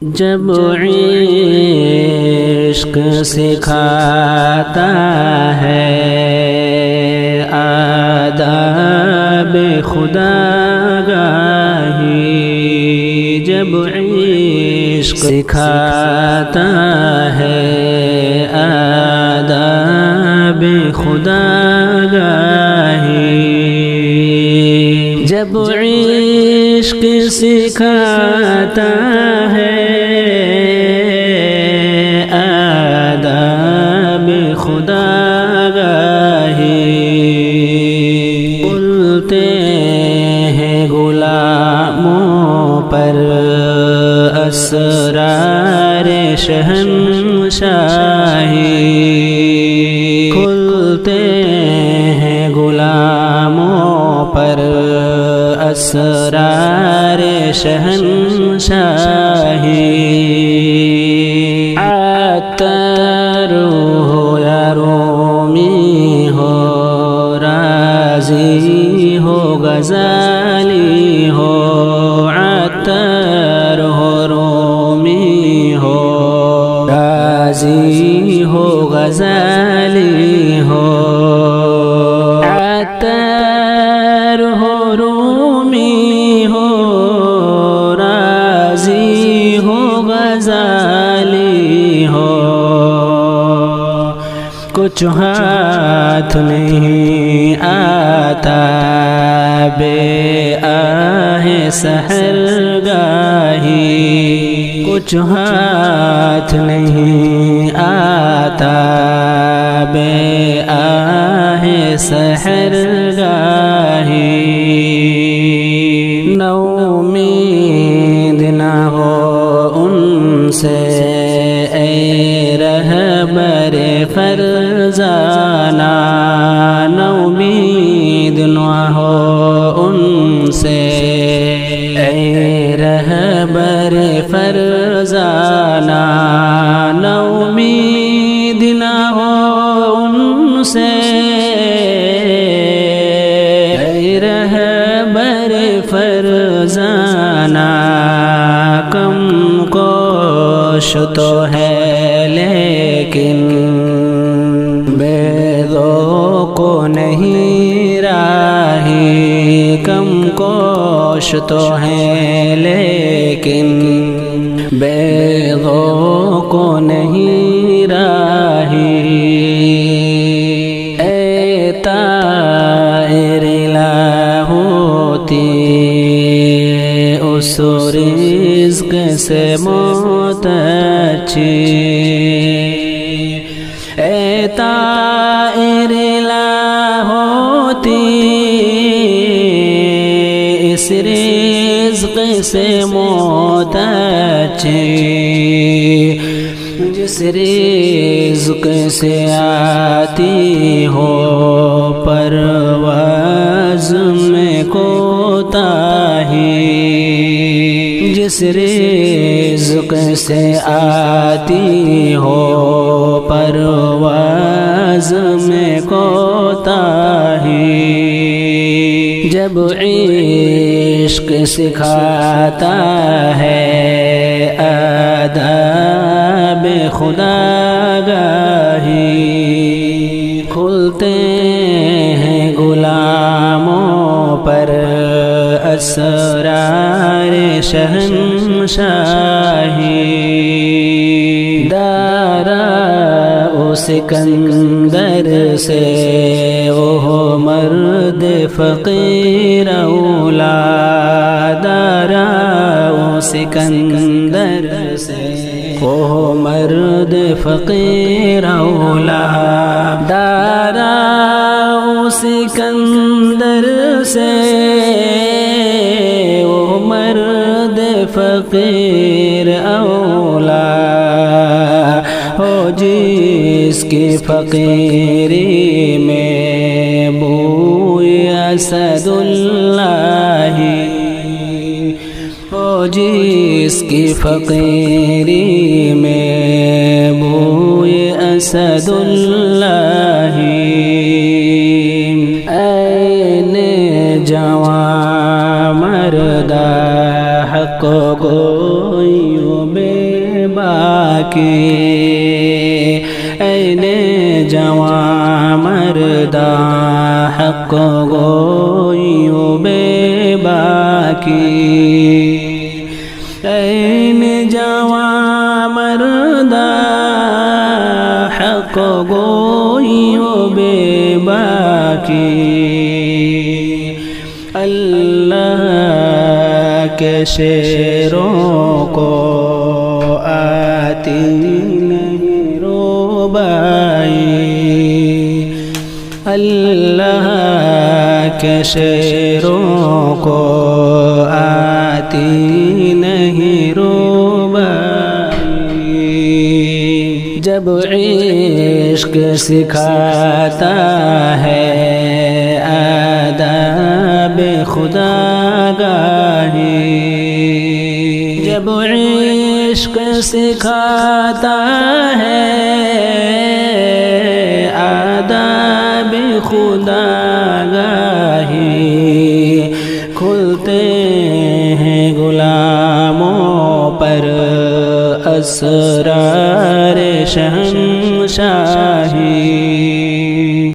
جب عشق سکھاتا ہے آداب خودآگاہی، جب عشق سکھاتا ہے آداب خودآگاہی، جب عشق سکھاتا ہے آداب خودآگاہی، کھلتے ہیں غلاموں پر اسرار شہنشاہی، کھلتے ہیں غلاموں پر اسرار شہنشاہی، عطر ہو یا رومی ہو، رازی ہو غزالی ہو، عطر ہو رومی ہو، رازی ہو غزالی ہو، عطر ہو رومی ہو، رازی ہو غزالی ہو، کچھ ہاتھ نہیں آتا بے آہ سحر گاہی، کچھ ہاتھ نہیں آتا بے آہ سحر گاہی، نومید نہ ہو ان سے اے رہبر فرزانہ، نومید نہ ہو ان سے اے رہبر فرزانہ، نومید نہ ہو ان سے اے رہبر فرزانہ، کم کوش تو ہے لیکن بیدوں کو نہیں راہی، کم کوش تو ہے لیکن بیدوں کو نہیں راہی، اے طائر لاہوتی اس رزق سے متچی، اے طائر لاہوتی اس رزق سے متچی، جس رزق سے آتی ہو پرواز میں کوتاہی، جس رزق سے آتی ہو پرواز میں کوتاہی، جب عشق سکھاتا ہے آداب خودآگاہی، کھلتے ہیں غلاموں پر اسرار شہنشاہی، دارا و سکندر سے وہ مرد فقیر اولا، دارا و سکندر سے وہ مرد فقیر اولا، دارا و سکندر سے وہ مرد فقیر اولا، ہو جس کی فقیری میں بوئے اسد اللہ، ہو جس کی فقیری میں بوئے اسد اللہ، این جوان مردہ حق گویوں بے باقی این جوان مردہ حق گوئی و بے باقی این جوان مردہ حق گوئی و بے باقی اللہ کے شعروں کو آتی نہیں روبائی اللہ کے شعروں کو آتی نہیں روبائی جب عشق سکھاتا ہے آداب خدا گاہی جب عشق سکھاتا ہے آداب خدا گاہی کھلتے ہیں غلاموں پر اسرار شہنشاہی